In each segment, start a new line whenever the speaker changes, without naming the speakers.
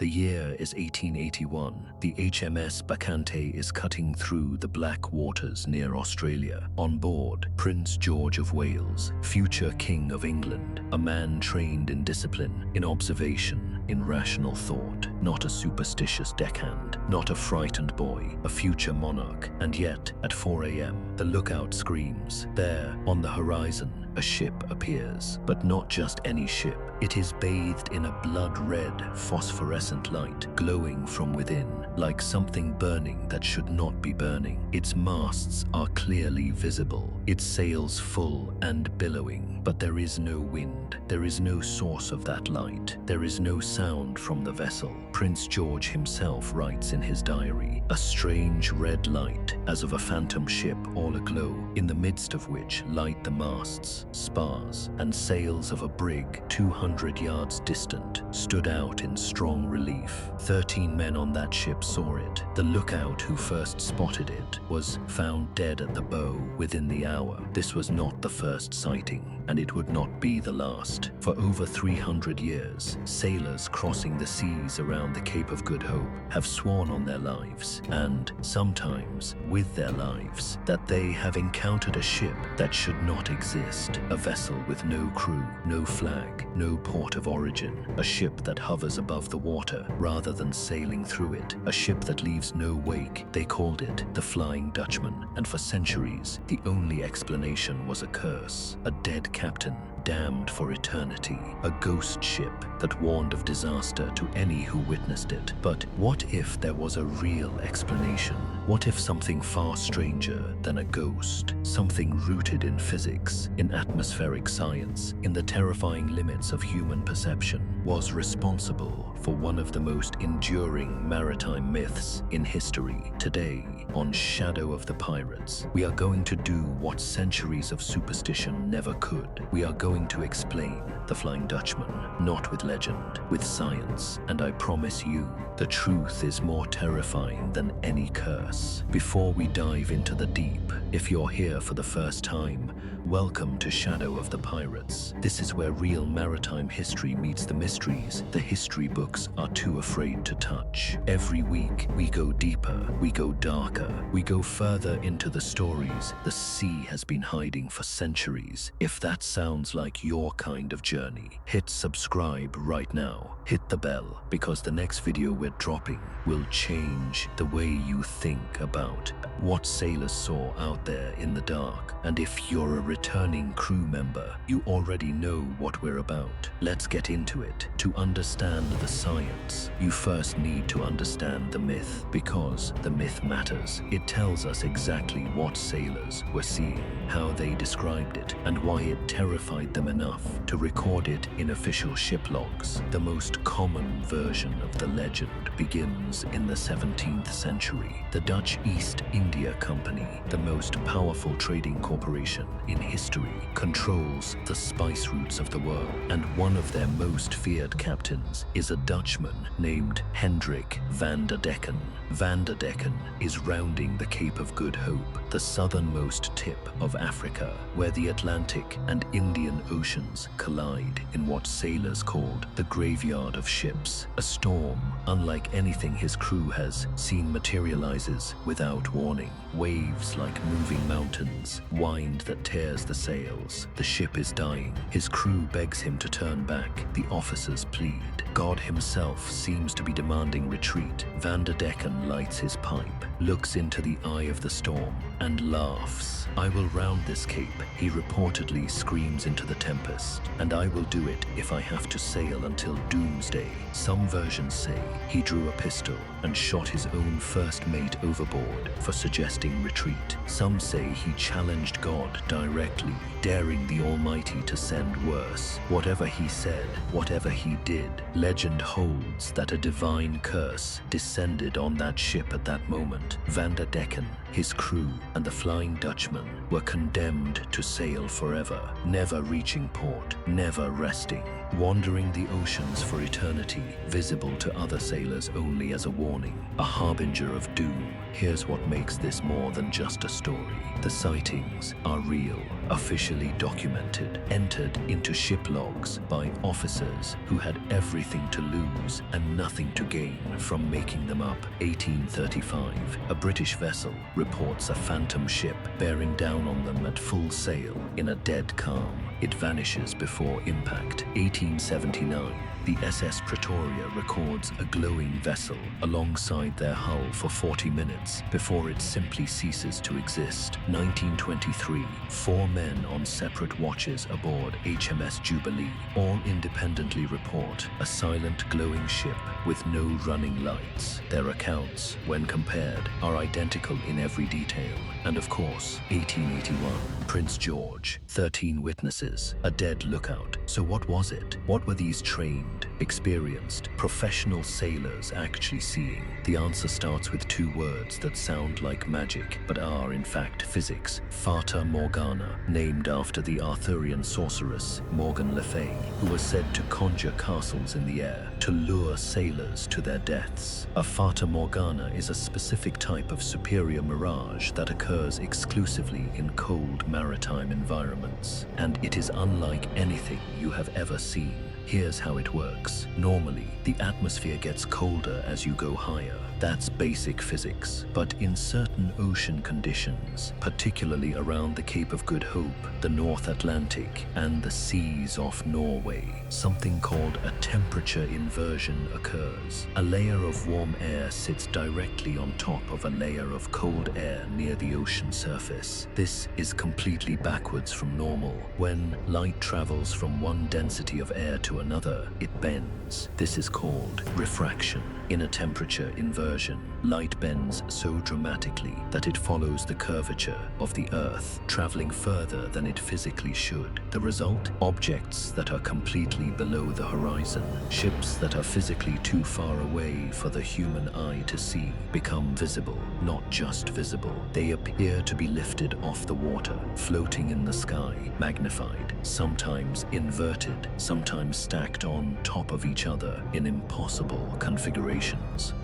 The year is 1881. The HMS Bacchante is cutting through the black waters near Australia. On board, Prince George of Wales, future King of England, a man trained in discipline, in observation, in rational thought, not a superstitious deckhand, not a frightened boy, a future monarch. And yet, at 4 a.m., the lookout screams. There, on the horizon, a ship appears, but not just any ship. It is bathed in a blood-red, phosphorescent light, glowing from within, like something burning that should not be burning. Its masts are clearly visible, its sails full and billowing, but there is no wind. There is no source of that light. There is no sound from the vessel. Prince George himself writes in his diary, "A strange red light, as of a phantom ship all aglow, in the midst of which light the masts, spars, and sails of a brig 200 yards distant, stood out in strong relief. 13 men on that ship saw it. The lookout who first spotted it was found dead at the bow within the hour. This was not the first sighting, and it would not be the last. For over 300 years, sailors crossing the seas around the Cape of Good Hope have sworn on their lives, and sometimes with their lives, that they have encountered a ship that should not exist, a vessel with no crew, no flag, no port of origin, a ship that hovers above the water rather than sailing through it, a ship that leaves no wake. They called it the Flying Dutchman, and for centuries, the only explanation was a curse, a dead captain, damned for eternity, a ghost ship that warned of disaster to any who witnessed it. But what if there was a real explanation? What if something far stranger than a ghost, something rooted in physics, in atmospheric science, in the terrifying limits of human perception, was responsible for one of the most enduring maritime myths in history? Today, on Shadow of the Pirates, we are going to do what centuries of superstition never could. We are going to explain the Flying Dutchman, not with legend, with science, and I promise you, the truth is more terrifying than any curse. Before we dive into the deep, if you're here for the first time, welcome to Shadow of the Pirates. This is where real maritime history meets the mysteries the history books are too afraid to touch. Every week, we go deeper, we go darker, we go further into the stories the sea has been hiding for centuries. If that sounds like your kind of journey, hit subscribe right now. Hit the bell, because the next video we're dropping will change the way you think about what sailors saw out there in the dark. And if you're a returning crew member, you already know what we're about. Let's get into it. To understand the science, you first need to understand the myth, because the myth matters. It tells us exactly what sailors were seeing, how they described it, and why it terrified them enough to record it in official ship logs. The most common version of the legend begins in the 17th century. The Dutch East India Company, the most powerful trading corporation in history, controls the spice routes of the world, and one of their most feared captains is a Dutchman named Hendrik van der Decken. Van der Decken is rounding the Cape of Good Hope, the southernmost tip of Africa, where the Atlantic and Indian Oceans collide in what sailors called the graveyard of ships. A storm, unlike anything his crew has seen, materializes without warning. Waves like moving mountains, wind that tears the sails. The ship is dying. His crew begs him to turn back. The officers plead. God himself seems to be demanding retreat. Van der Decken lights his pipe, looks into the eye of the storm, and laughs. "I will round this cape," he reportedly screams into the tempest, "and I will do it if I have to sail until doomsday." Some versions say he drew a pistol and shot his own first mate overboard for suggesting retreat. Some say he challenged God directly, daring the Almighty to send worse. Whatever he said, whatever he did, legend holds that a divine curse descended on that ship at that moment. Van der Decken, his crew, and the Flying Dutchman were condemned to sail forever, never reaching port, never resting. wandering the oceans for eternity, visible to other sailors only as a warning, a harbinger of doom. Here's what makes this more than just a story. The sightings are real, officially documented, entered into ship logs by officers who had everything to lose and nothing to gain from making them up. 1835, a British vessel reports a phantom ship bearing down on them at full sail in a dead calm. It vanishes before impact. 1879, the SS Pretoria records a glowing vessel alongside their hull for 40 minutes before it simply ceases to exist. 1923, 4 men on separate watches aboard HMS Jubilee all independently report a silent glowing ship with no running lights. Their accounts, when compared, are identical in every detail. And of course, 1881, Prince George, 13 witnesses, a dead lookout. So what was it? What were these trained, experienced, professional sailors actually seeing? The answer starts with 2 words that sound like magic, but are in fact physics. Fata Morgana, named after the Arthurian sorceress Morgan Le Fay, who was said to conjure castles in the air to lure sailors to their deaths. A Fata Morgana is a specific type of superior mirage that occurs exclusively in cold maritime environments, and it is unlike anything you have ever seen. Here's how it works. Normally, the atmosphere gets colder as you go higher. That's basic physics. But in certain ocean conditions, particularly around the Cape of Good Hope, the North Atlantic, and the seas off Norway, something called a temperature inversion occurs. A layer of warm air sits directly on top of a layer of cold air near the ocean surface. This is completely backwards from normal. When light travels from one density of air to another, it bends. This is called refraction. In a temperature inversion, light bends so dramatically that it follows the curvature of the Earth, traveling further than it physically should. The result? Objects that are completely below the horizon, ships that are physically too far away for the human eye to see, become visible. Not just visible, they appear to be lifted off the water, floating in the sky, magnified, sometimes inverted, sometimes stacked on top of each other in impossible configurations.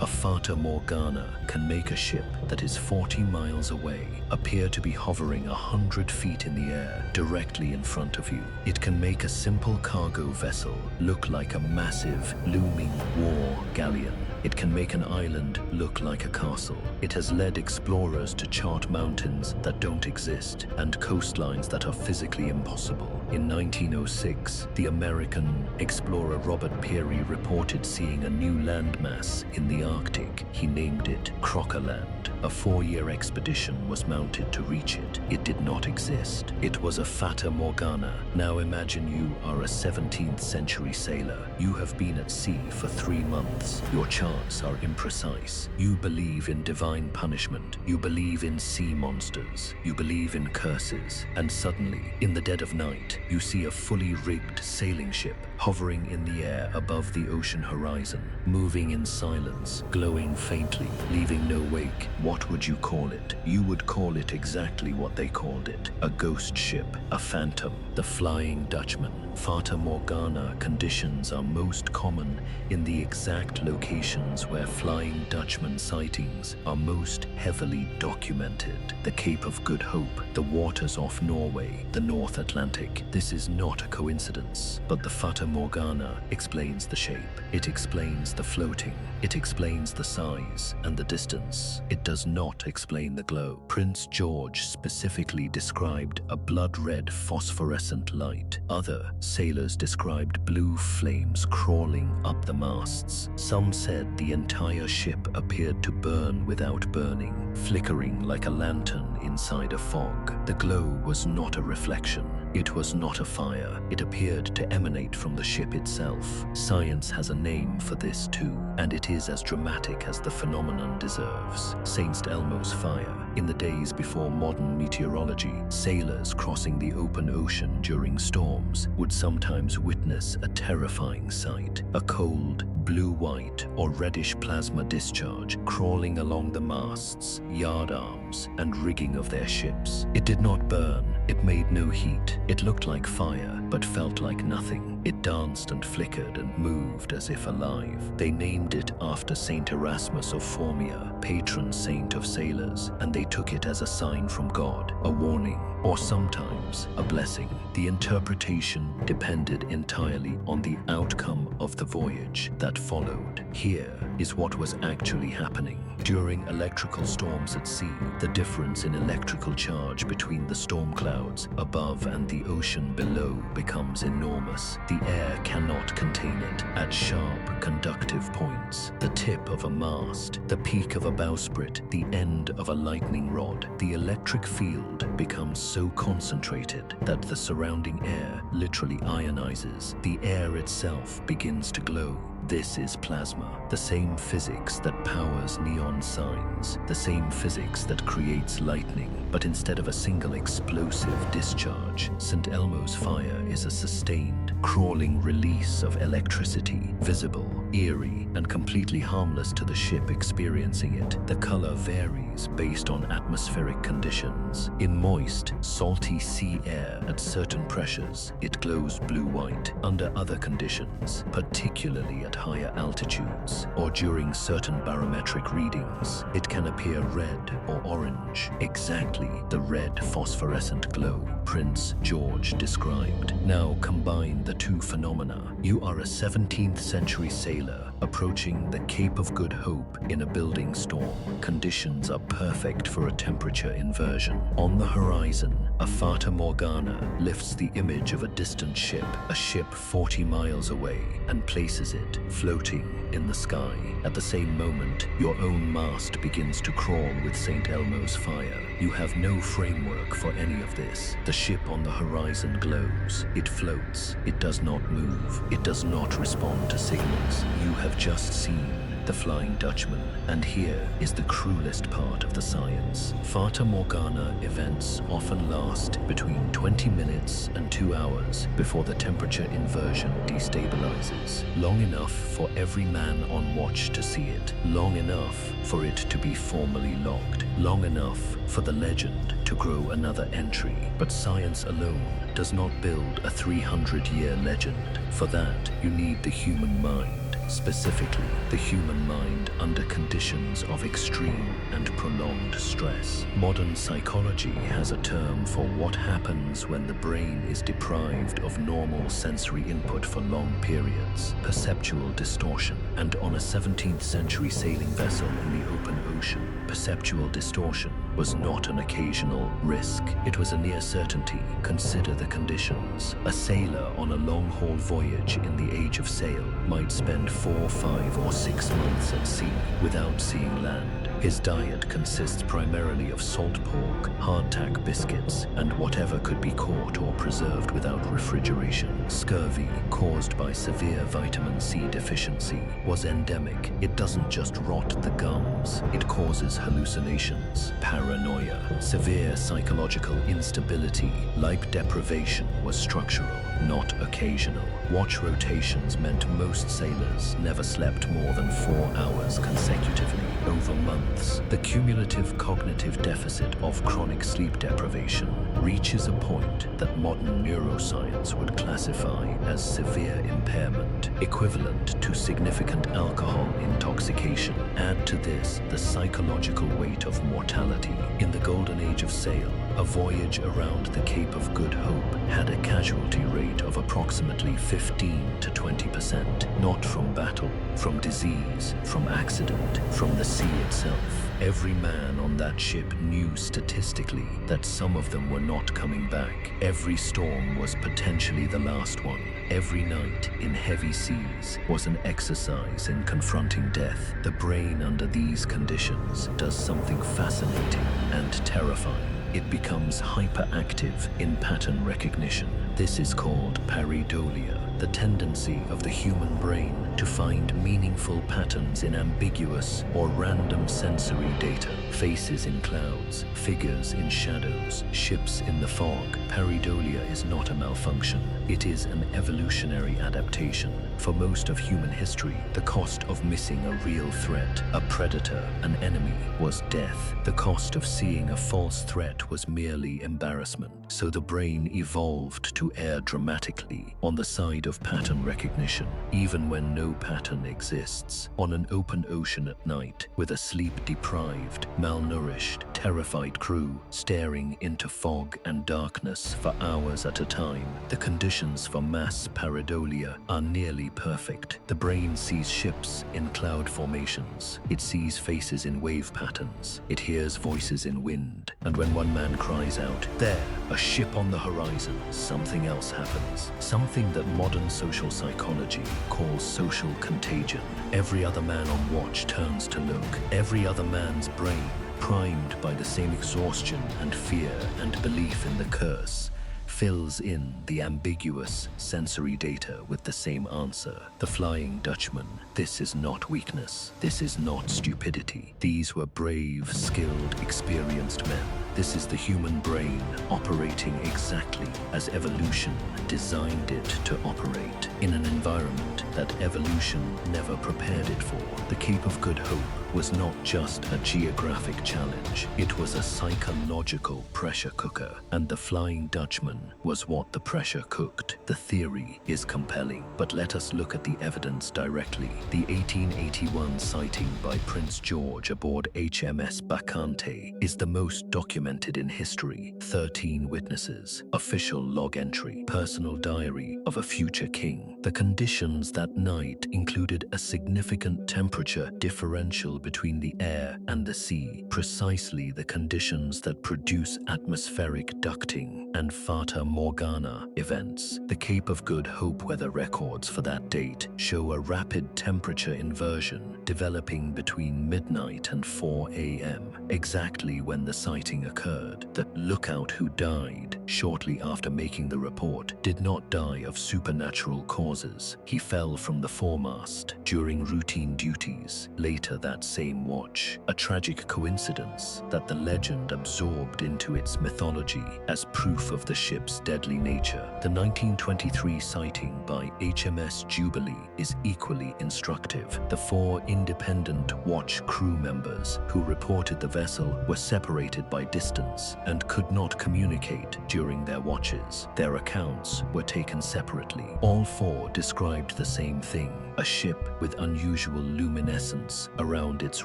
A Fata Morgana can make a ship that is 40 miles away appear to be hovering 100 feet in the air directly in front of you. It can make a simple cargo vessel look like a massive, looming war galleon. It can make an island look like a castle. It has led explorers to chart mountains that don't exist and coastlines that are physically impossible. In 1906, the American explorer Robert Peary reported seeing a new landmass in the Arctic. He named it Crocaland. A 4-year expedition was mounted to reach it. It did not exist. It was a Fata Morgana. Now imagine you are a 17th century sailor. You have been at sea for 3 months. Your charts are imprecise. You believe in divine punishment. You believe in sea monsters. You believe in curses. And suddenly, in the dead of night, you see a fully rigged sailing ship hovering in the air above the ocean horizon, moving in silence, glowing faintly, leaving no wake. What would you call it? You would call it exactly what they called it: a ghost ship, a phantom, the Flying Dutchman. Fata Morgana conditions are most common in the exact locations where Flying Dutchman sightings are most heavily documented: the Cape of Good Hope, the waters off Norway, the North Atlantic. This is not a coincidence, but the Fata Morgana explains the shape. It explains the floating. It explains the size and the distance. It does not explain the glow. Prince George specifically described a blood-red phosphorescent light. Other sailors described blue flames crawling up the masts. Some said the entire ship appeared to burn without burning, flickering like a lantern inside a fog. The glow was not a reflection. It was not a fire. It appeared to emanate from the ship itself. Science has a name for this too, and it is as dramatic as the phenomenon deserves: Saint Elmo's fire. In the days before modern meteorology, sailors crossing the open ocean during storms would sometimes witness a terrifying sight: a cold, blue-white or reddish plasma discharge crawling along the masts, yard arms, and rigging of their ships. It did not burn. It made no heat. It looked like fire, but felt like nothing. It danced and flickered and moved as if alive. They named it after Saint Erasmus of Formia, patron saint of sailors, and they took it as a sign from God, a warning, or sometimes a blessing. The interpretation depended entirely on the outcome of the voyage that followed. Here is what was actually happening. During electrical storms at sea, the difference in electrical charge between the storm clouds above and the ocean below becomes enormous. The air cannot contain it. At sharp, conductive points, the tip of a mast, the peak of a bowsprit, the end of a lightning rod, the electric field becomes so concentrated that the surrounding air literally ionizes. The air itself begins to glow. This is plasma, the same physics that powers neon signs, the same physics that creates lightning, but instead of a single explosive discharge, St. Elmo's fire is a sustained, crawling release of electricity, visible, eerie, and completely harmless to the ship experiencing it. The color varies based on atmospheric conditions. In moist, salty sea air at certain pressures, it glows blue-white. Under other conditions, particularly at higher altitudes, or during certain barometric readings, it can appear red or orange, exactly the red phosphorescent glow Prince George described. Now combine the two phenomena. You are a 17th century sailor approaching the Cape of Good Hope in a building storm. Conditions are perfect for a temperature inversion. On the horizon, a Fata Morgana lifts the image of a distant ship, a ship 40 miles away, and places it floating in the sky. At the same moment, your own mast begins to crawl with St. Elmo's fire. You have no framework for any of this. The ship on the horizon glows. It floats. It does not move. It does not respond to signals. You have just seen the Flying Dutchman, and here is the cruelest part of the science. Fata Morgana events often last between 20 minutes and 2 hours before the temperature inversion destabilizes. Long enough for every man on watch to see it. Long enough for it to be formally logged. Long enough for the legend to grow another entry. But science alone does not build a 300-year legend. For that, you need the human mind. Specifically, the human mind under conditions of extreme and prolonged stress. Modern psychology has a term for what happens when the brain is deprived of normal sensory input for long periods: perceptual distortion. And on a 17th century sailing vessel in the open ocean, perceptual distortion was not an occasional risk. It was a near certainty. Consider the conditions. A sailor on a long-haul voyage in the age of sail might spend 4, 5, or 6 months at sea without seeing land. His diet consists primarily of salt pork, hardtack biscuits, and whatever could be caught or preserved without refrigeration. Scurvy, caused by severe vitamin C deficiency, was endemic. It doesn't just rot the gums, it causes hallucinations, paranoia, severe psychological instability. Light deprivation was structural, not occasional. Watch rotations meant most sailors never slept more than 4 hours consecutively over months. The cumulative cognitive deficit of chronic sleep deprivation reaches a point that modern neuroscience would classify as severe impairment, equivalent to significant alcohol intoxication. Add to this the psychological weight of mortality. In the golden age of sail, a voyage around the Cape of Good Hope had a casualty rate of approximately 15 to 20%, not from battle, from disease, from accident, from the sea itself. Every man on that ship knew statistically that some of them were not coming back. Every storm was potentially the last one. Every night in heavy seas was an exercise in confronting death. The brain under these conditions does something fascinating and terrifying. It becomes hyperactive in pattern recognition. This is called pareidolia, the tendency of the human brain to find meaningful patterns in ambiguous or random sensory data. Faces in clouds, figures in shadows, ships in the fog. Pareidolia is not a malfunction. It is an evolutionary adaptation. For most of human history, the cost of missing a real threat, a predator, an enemy, was death. The cost of seeing a false threat was merely embarrassment. So the brain evolved to err dramatically on the side of pattern recognition, even when no pattern exists. On an open ocean at night, with a sleep-deprived, malnourished, terrified crew staring into fog and darkness for hours at a time, the conditions for mass pareidolia are nearly perfect. The brain sees ships in cloud formations. It sees faces in wave patterns. It hears voices in wind. And when one man cries out, "There, a ship on the horizon," something else happens. Something that modern social psychology calls social contagion. Every other man on watch turns to look. Every other man's brain, primed by the same exhaustion and fear and belief in the curse, fills in the ambiguous sensory data with the same answer. The Flying Dutchman. This is not weakness. This is not stupidity. These were brave, skilled, experienced men. This is the human brain operating exactly as evolution designed it to operate, in an environment that evolution never prepared it for. The Cape of Good Hope was not just a geographic challenge, it was a psychological pressure cooker, and the Flying Dutchman was what the pressure cooked. The theory is compelling, but let us look at the evidence directly. The 1881 sighting by Prince George aboard HMS Bacchante is the most documented in history. 13 witnesses, official log entry, personal diary of a future king. The conditions that night included a significant temperature differential between the air and the sea, precisely the conditions that produce atmospheric ducting and Fata Morgana events. The Cape of Good Hope weather records for that date show a rapid temperature inversion developing between midnight and 4 a.m., exactly when the sighting occurred. The lookout who died shortly after making the report did not die of supernatural causes. He fell from the foremast during routine duties later that same watch. A tragic coincidence that the legend absorbed into its mythology as proof of the ship's deadly nature. The 1923 sighting by HMS Jubilee is equally instructive. The 4 independent watch crew members who reported the vessel were separated by distance and could not communicate during their watches. Their accounts were taken separately. All 4 described the same thing: a ship with unusual luminescence around its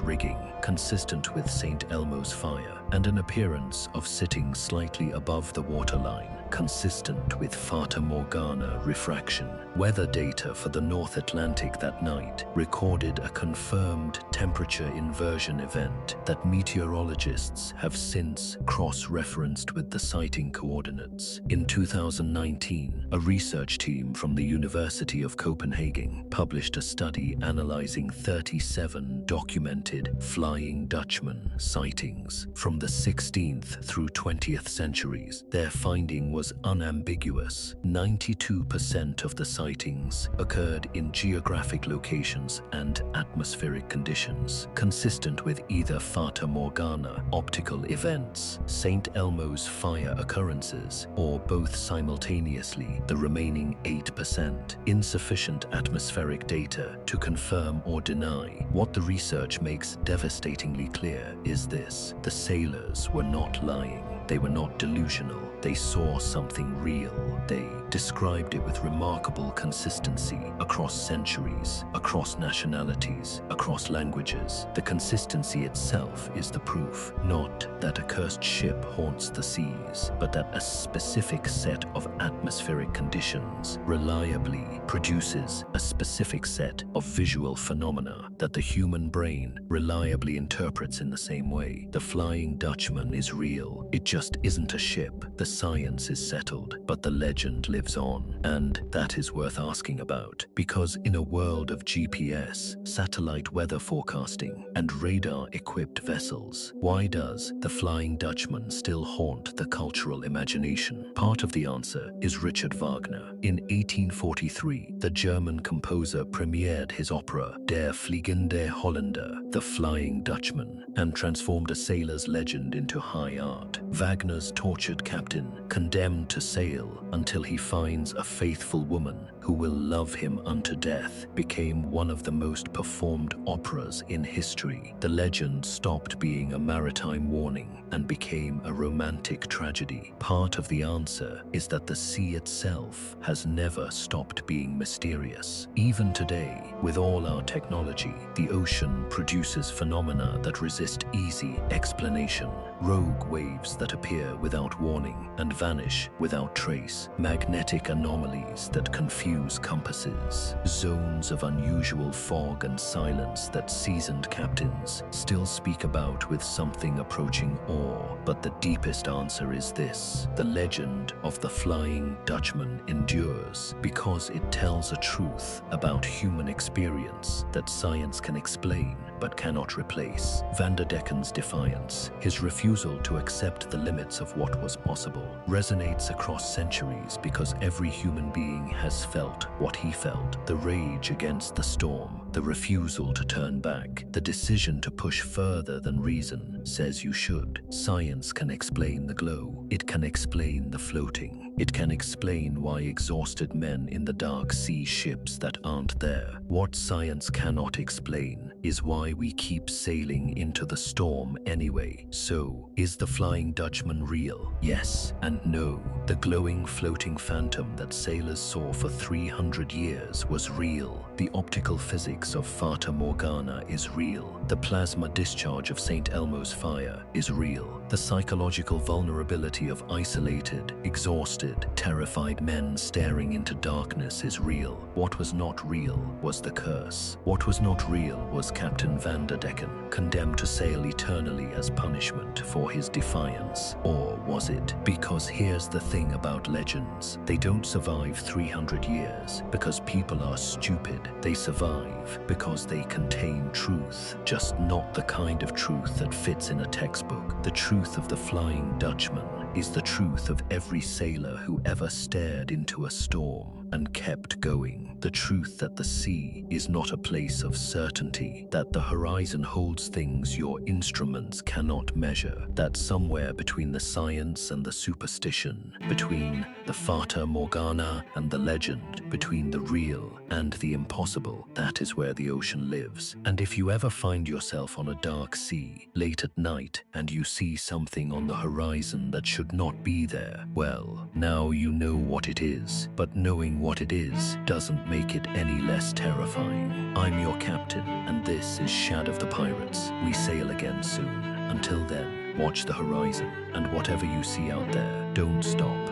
rigging, consistent with St. Elmo's fire, and an appearance of sitting slightly above the waterline, consistent with Fata Morgana refraction. Weather data for the North Atlantic that night recorded a confirmed temperature inversion event that meteorologists have since cross-referenced with the sighting coordinates. In 2019, a research team from the University of Copenhagen published a study analyzing 37 documented Flying Dutchman sightings from the 16th through 20th centuries. Their finding was unambiguous. 92% of the sightings occurred in geographic locations and atmospheric conditions, consistent with either Fata Morgana optical events, St. Elmo's fire occurrences, or both simultaneously. The remaining 8%, insufficient atmospheric data to confirm or deny. What the research makes devastatingly clear is this: the sailors were not lying. They were not delusional. They saw something real. They described it with remarkable consistency across centuries, across nationalities, across languages. The consistency itself is the proof, not that a cursed ship haunts the seas, but that a specific set of atmospheric conditions reliably produces a specific set of visual phenomena that the human brain reliably interprets in the same way. The Flying Dutchman is real. It just isn't a ship. The science is settled, but the legend lives on. And that is worth asking about, because in a world of GPS, satellite weather forecasting, and radar-equipped vessels, why does the Flying Dutchman still haunt the cultural imagination? Part of the answer is Richard Wagner. In 1843, the German composer premiered his opera Der Fliegende Holländer, The Flying Dutchman, and transformed a sailor's legend into high art. Wagner's tortured captain, condemned to sail until he finds a faithful woman, who will love him unto death became one of the most performed operas in history. The legend stopped being a maritime warning and became a romantic tragedy. Part of the answer is that the sea itself has never stopped being mysterious. Even today, with all our technology, the ocean produces phenomena that resist easy explanation. Rogue waves that appear without warning and vanish without trace, magnetic anomalies that confuse compasses, zones of unusual fog and silence that seasoned captains still speak about with something approaching awe. But the deepest answer is this: the legend of the Flying Dutchman endures because it tells a truth about human experience that science can explain but cannot replace. Van der Decken's defiance, his refusal to accept the limits of what was possible, resonates across centuries because every human being has felt what he felt. The rage against the storm, the refusal to turn back, the decision to push further than reason says you should. Science can explain the glow. It can explain the floating. It can explain why exhausted men in the dark see ships that aren't there. What science cannot explain is why we keep sailing into the storm anyway. So, is the Flying Dutchman real? Yes and no. The glowing floating phantom that sailors saw for 300 years was real. The optical physics of Fata Morgana is real. The plasma discharge of St. Elmo's fire is real. The psychological vulnerability of isolated, exhausted, terrified men staring into darkness is real. What was not real was the curse. What was not real was Captain Van der Decken, condemned to sail eternally as punishment for his defiance. Or was it? Because here's the thing about legends. They don't survive 300 years because people are stupid. They survive because they contain truth, just not the kind of truth that fits in a textbook. The truth of the Flying Dutchman is the truth of every sailor who ever stared into a storm and kept going. The truth that the sea is not a place of certainty, that the horizon holds things your instruments cannot measure, that somewhere between the science and the superstition, between the Fata Morgana and the legend, between the real and the impossible, that is where the ocean lives. And if you ever find yourself on a dark sea, late at night, and you see something on the horizon that should not be there, well, now you know what it is. But knowing what it is doesn't make it any less terrifying. I'm your captain, and this is Shad of the Pirates. We sail again soon. Until then, watch the horizon, and whatever you see out there, don't stop.